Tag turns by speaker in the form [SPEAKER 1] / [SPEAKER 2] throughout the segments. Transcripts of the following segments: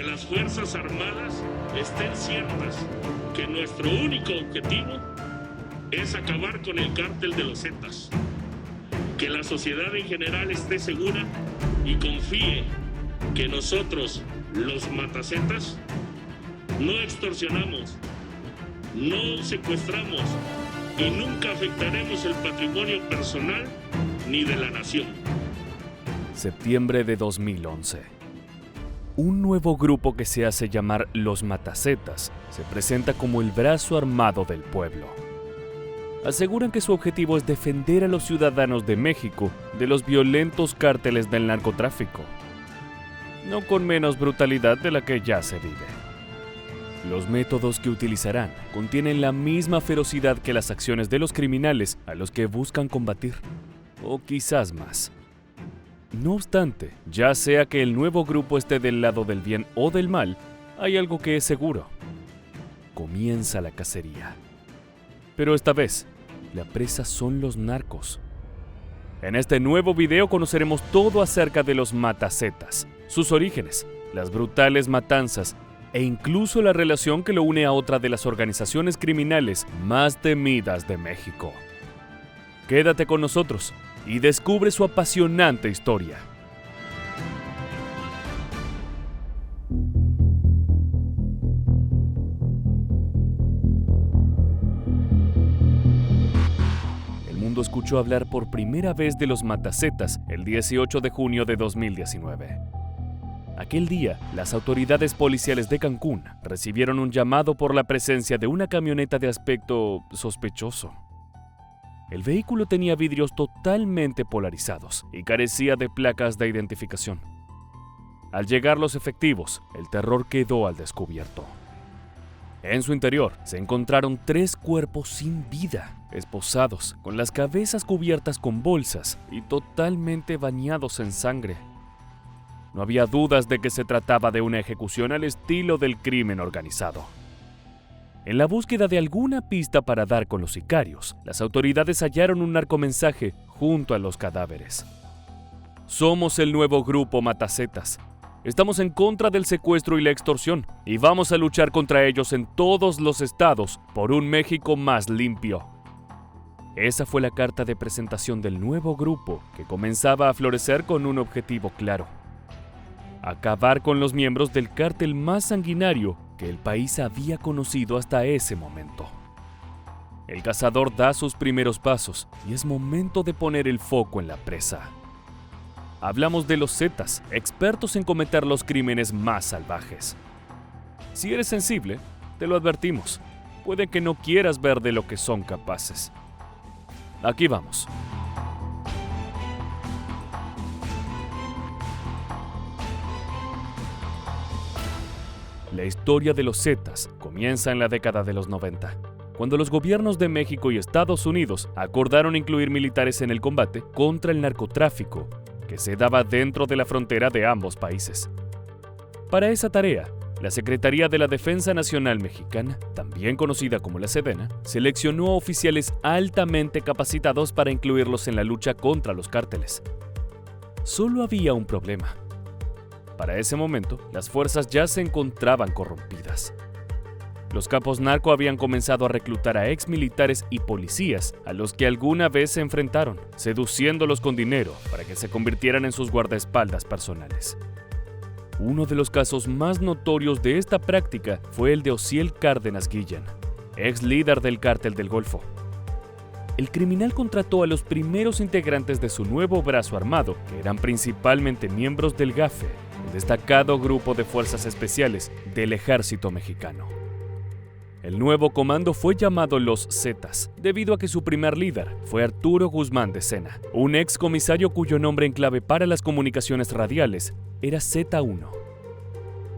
[SPEAKER 1] que las Fuerzas Armadas estén ciertas que nuestro único objetivo es acabar con el cártel de los Zetas. Que la sociedad en general esté segura y confíe que nosotros, los matazetas, no extorsionamos, no secuestramos y nunca afectaremos el patrimonio personal ni de la nación.
[SPEAKER 2] Septiembre de 2011. Un nuevo grupo que se hace llamar Los Matazetas se presenta como el brazo armado del pueblo. Aseguran que su objetivo es defender a los ciudadanos de México de los violentos cárteles del narcotráfico, no con menos brutalidad de la que ya se vive. Los métodos que utilizarán contienen la misma ferocidad que las acciones de los criminales a los que buscan combatir, o quizás más. No obstante, ya sea que el nuevo grupo esté del lado del bien o del mal, hay algo que es seguro. Comienza la cacería. Pero esta vez, la presa son los narcos. En este nuevo video conoceremos todo acerca de los matazetas, sus orígenes, las brutales matanzas e incluso la relación que lo une a otra de las organizaciones criminales más temidas de México. Quédate con nosotros y descubre su apasionante historia. Escuchó hablar por primera vez de los matazetas el 18 de junio de 2019. Aquel día, las autoridades policiales de Cancún recibieron un llamado por la presencia de una camioneta de aspecto sospechoso. El vehículo tenía vidrios totalmente polarizados y carecía de placas de identificación. Al llegar los efectivos, el terror quedó al descubierto. En su interior se encontraron 3 cuerpos sin vida, esposados, con las cabezas cubiertas con bolsas y totalmente bañados en sangre. No había dudas de que se trataba de una ejecución al estilo del crimen organizado. En la búsqueda de alguna pista para dar con los sicarios, las autoridades hallaron un narcomensaje junto a los cadáveres. Somos el nuevo grupo Matazetas. Estamos en contra del secuestro y la extorsión y vamos a luchar contra ellos en todos los estados por un México más limpio. Esa fue la carta de presentación del nuevo grupo que comenzaba a florecer con un objetivo claro: acabar con los miembros del cártel más sanguinario que el país había conocido hasta ese momento. El cazador da sus primeros pasos y es momento de poner el foco en la presa. Hablamos de los Zetas, expertos en cometer los crímenes más salvajes. Si eres sensible, te lo advertimos. Puede que no quieras ver de lo que son capaces. Aquí vamos. La historia de los Zetas comienza en la década de los 90, cuando los gobiernos de México y Estados Unidos acordaron incluir militares en el combate contra el narcotráfico que se daba dentro de la frontera de ambos países. Para esa tarea, la Secretaría de la Defensa Nacional Mexicana, también conocida como la Sedena, seleccionó a oficiales altamente capacitados para incluirlos en la lucha contra los cárteles. Solo había un problema. Para ese momento, las fuerzas ya se encontraban corrompidas. Los capos narco habían comenzado a reclutar a exmilitares y policías a los que alguna vez se enfrentaron, seduciéndolos con dinero para que se convirtieran en sus guardaespaldas personales. Uno de los casos más notorios de esta práctica fue el de Osiel Cárdenas Guillén, ex líder del Cártel del Golfo. El criminal contrató a los primeros integrantes de su nuevo brazo armado, que eran principalmente miembros del GAFE, el destacado grupo de fuerzas especiales del ejército mexicano. El nuevo comando fue llamado los Zetas, debido a que su primer líder fue Arturo Guzmán de Sena, un ex comisario cuyo nombre en clave para las comunicaciones radiales era Z1.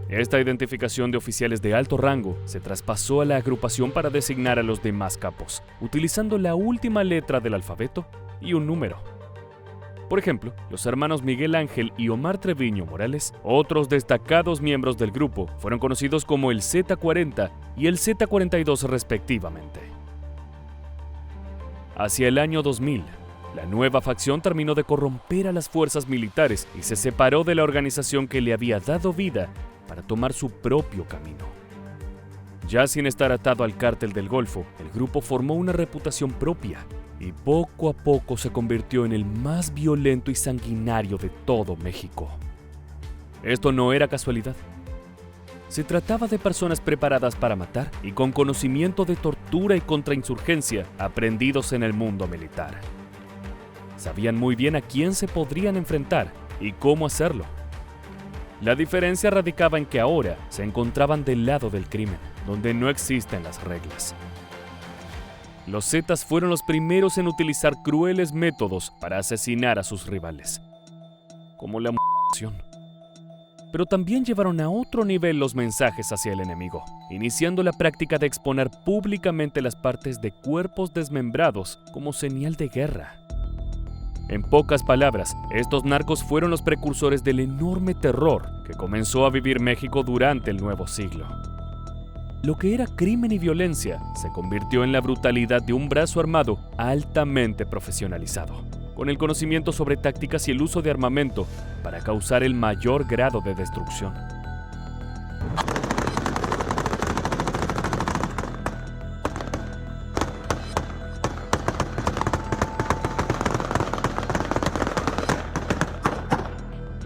[SPEAKER 2] Esta identificación de oficiales de alto rango se traspasó a la agrupación para designar a los demás capos, utilizando la última letra del alfabeto y un número. Por ejemplo, los hermanos Miguel Ángel y Omar Treviño Morales, otros destacados miembros del grupo, fueron conocidos como el Z40 y el Z42 respectivamente. Hacia el año 2000, la nueva facción terminó de corromper a las fuerzas militares y se separó de la organización que le había dado vida para tomar su propio camino. Ya sin estar atado al cártel del Golfo, el grupo formó una reputación propia y poco a poco se convirtió en el más violento y sanguinario de todo México. Esto no era casualidad. Se trataba de personas preparadas para matar y con conocimiento de tortura y contrainsurgencia aprendidos en el mundo militar. Sabían muy bien a quién se podrían enfrentar y cómo hacerlo. La diferencia radicaba en que ahora se encontraban del lado del crimen, donde no existen las reglas. Los Zetas fueron los primeros en utilizar crueles métodos para asesinar a sus rivales, como la mutilación. Pero también llevaron a otro nivel los mensajes hacia el enemigo, iniciando la práctica de exponer públicamente las partes de cuerpos desmembrados como señal de guerra. En pocas palabras, estos narcos fueron los precursores del enorme terror que comenzó a vivir México durante el nuevo siglo. Lo que era crimen y violencia se convirtió en la brutalidad de un brazo armado altamente profesionalizado, con el conocimiento sobre tácticas y el uso de armamento para causar el mayor grado de destrucción.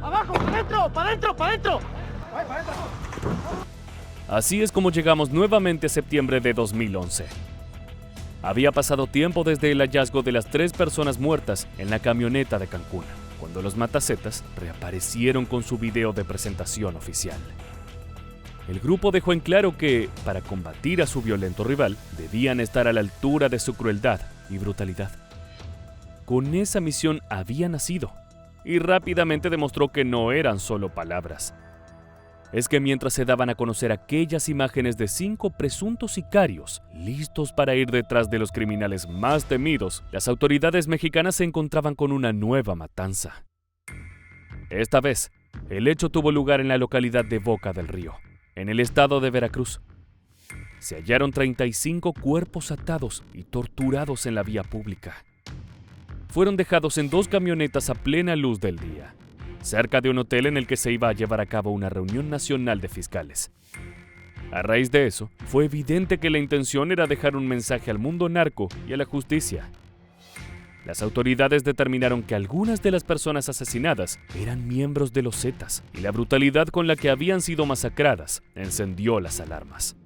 [SPEAKER 3] ¡Abajo, para adentro, para adentro, para adentro!
[SPEAKER 2] Así es como llegamos nuevamente a septiembre de 2011. Había pasado tiempo desde el hallazgo de las 3 personas muertas en la camioneta de Cancún, cuando los matazetas reaparecieron con su video de presentación oficial. El grupo dejó en claro que, para combatir a su violento rival, debían estar a la altura de su crueldad y brutalidad. Con esa misión había nacido, y rápidamente demostró que no eran solo palabras. Es que mientras se daban a conocer aquellas imágenes de 5 presuntos sicarios, listos para ir detrás de los criminales más temidos, las autoridades mexicanas se encontraban con una nueva matanza. Esta vez, el hecho tuvo lugar en la localidad de Boca del Río, en el estado de Veracruz. Se hallaron 35 cuerpos atados y torturados en la vía pública. Fueron dejados en 2 camionetas a plena luz del día, cerca de un hotel en el que se iba a llevar a cabo una reunión nacional de fiscales. A raíz de eso, fue evidente que la intención era dejar un mensaje al mundo narco y a la justicia. Las autoridades determinaron que algunas de las personas asesinadas eran miembros de los Zetas, y la brutalidad con la que habían sido masacradas encendió las alarmas.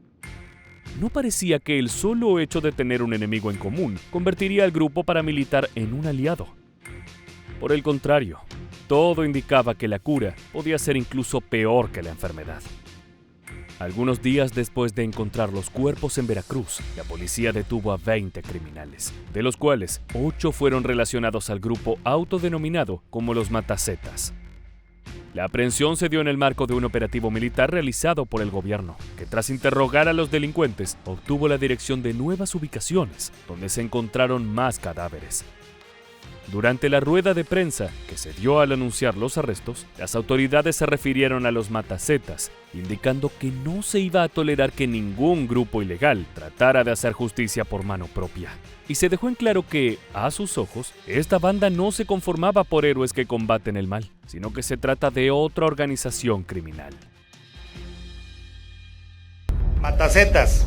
[SPEAKER 2] No parecía que el solo hecho de tener un enemigo en común convertiría al grupo paramilitar en un aliado. Por el contrario, todo indicaba que la cura podía ser incluso peor que la enfermedad. Algunos días después de encontrar los cuerpos en Veracruz, la policía detuvo a 20 criminales, de los cuales 8 fueron relacionados al grupo autodenominado como los Matazetas. La aprehensión se dio en el marco de un operativo militar realizado por el gobierno, que tras interrogar a los delincuentes, obtuvo la dirección de nuevas ubicaciones, donde se encontraron más cadáveres. Durante la rueda de prensa que se dio al anunciar los arrestos, las autoridades se refirieron a los Matazetas, indicando que no se iba a tolerar que ningún grupo ilegal tratara de hacer justicia por mano propia. Y se dejó en claro que, a sus ojos, esta banda no se conformaba por héroes que combaten el mal, sino que se trata de otra organización criminal.
[SPEAKER 4] Matazetas.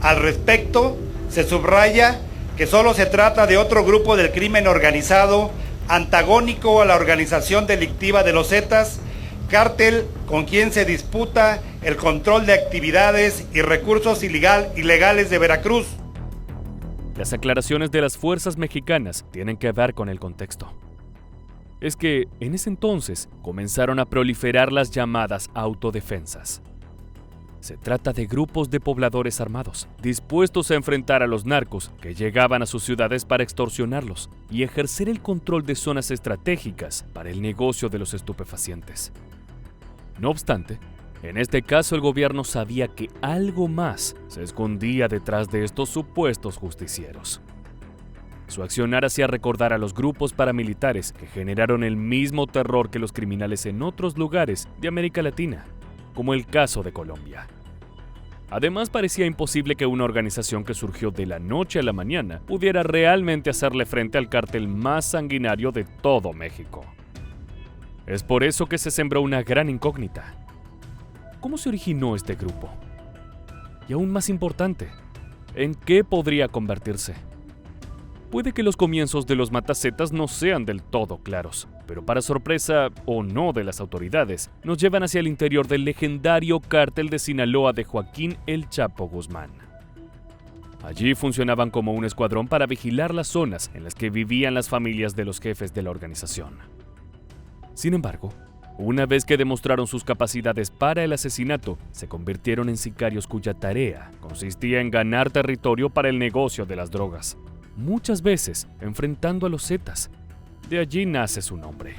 [SPEAKER 4] Al respecto, se subraya que solo se trata de otro grupo del crimen organizado antagónico a la organización delictiva de los Zetas, cártel con quien se disputa el control de actividades y recursos ilegales de Veracruz.
[SPEAKER 2] Las aclaraciones de las fuerzas mexicanas tienen que ver con el contexto. Es que, en ese entonces, comenzaron a proliferar las llamadas autodefensas. Se trata de grupos de pobladores armados, dispuestos a enfrentar a los narcos que llegaban a sus ciudades para extorsionarlos y ejercer el control de zonas estratégicas para el negocio de los estupefacientes. No obstante, en este caso el gobierno sabía que algo más se escondía detrás de estos supuestos justicieros. Su accionar hacía recordar a los grupos paramilitares que generaron el mismo terror que los criminales en otros lugares de América Latina, como el caso de Colombia. Además, parecía imposible que una organización que surgió de la noche a la mañana pudiera realmente hacerle frente al cártel más sanguinario de todo México. Es por eso que se sembró una gran incógnita. ¿cómo se originó este grupo? Y aún más importante, ¿en qué podría convertirse? Puede que los comienzos de los Matasetas no sean del todo claros, pero para sorpresa o no de las autoridades, nos llevan hacia el interior del legendario cártel de Sinaloa de Joaquín El Chapo Guzmán. Allí funcionaban como un escuadrón para vigilar las zonas en las que vivían las familias de los jefes de la organización. Sin embargo, una vez que demostraron sus capacidades para el asesinato, se convirtieron en sicarios cuya tarea consistía en ganar territorio para el negocio de las drogas, muchas veces enfrentando a los Zetas. De allí nace su nombre.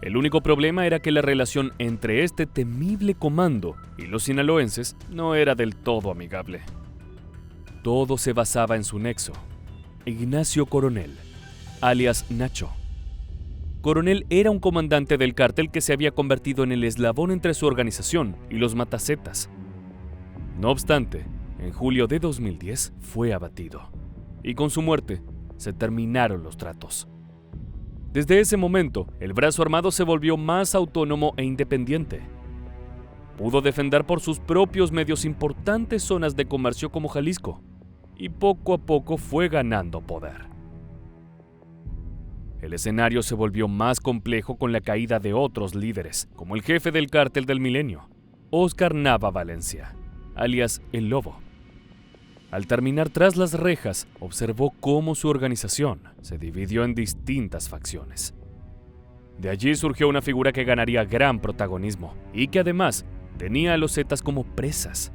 [SPEAKER 2] El único problema era que la relación entre este temible comando y los sinaloenses no era del todo amigable. Todo se basaba en su nexo, Ignacio Coronel, alias Nacho. Coronel era un comandante del cártel que se había convertido en el eslabón entre su organización y los Matasetas. No obstante, en julio de 2010 fue abatido, y con su muerte se terminaron los tratos. Desde ese momento, el brazo armado se volvió más autónomo e independiente. Pudo defender por sus propios medios importantes zonas de comercio como Jalisco, y poco a poco fue ganando poder. El escenario se volvió más complejo con la caída de otros líderes, como el jefe del cártel del Milenio, Óscar Nava Valencia, alias El Lobo. Al terminar tras las rejas, observó cómo su organización se dividió en distintas facciones. De allí surgió una figura que ganaría gran protagonismo y que además tenía a los Zetas como presas.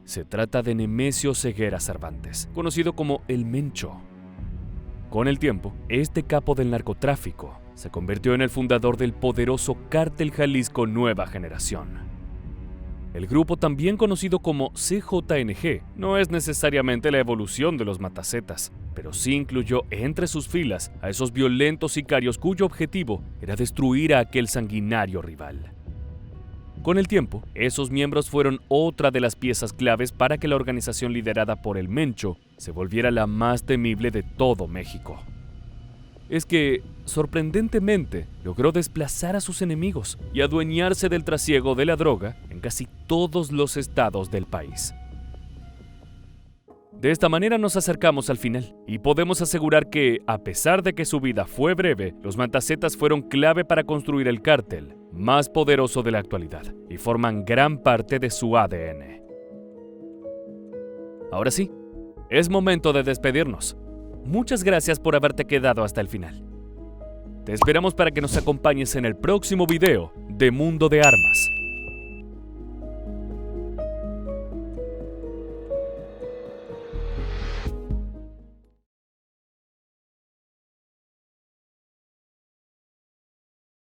[SPEAKER 2] Se trata de Nemesio Ceguera Cervantes, conocido como El Mencho. Con el tiempo, este capo del narcotráfico se convirtió en el fundador del poderoso Cártel Jalisco Nueva Generación. El grupo, también conocido como CJNG, no es necesariamente la evolución de los Matasetas, pero sí incluyó entre sus filas a esos violentos sicarios cuyo objetivo era destruir a aquel sanguinario rival. Con el tiempo, esos miembros fueron otra de las piezas claves para que la organización liderada por El Mencho se volviera la más temible de todo México. Es que, sorprendentemente, logró desplazar a sus enemigos y adueñarse del trasiego de la droga en casi todos los estados del país. De esta manera nos acercamos al final, y podemos asegurar que, a pesar de que su vida fue breve, los Matasetas fueron clave para construir el cártel más poderoso de la actualidad, y forman gran parte de su ADN. Ahora sí, es momento de despedirnos. Muchas gracias por haberte quedado hasta el final. Te esperamos para que nos acompañes en el próximo video de Mundo de Armas.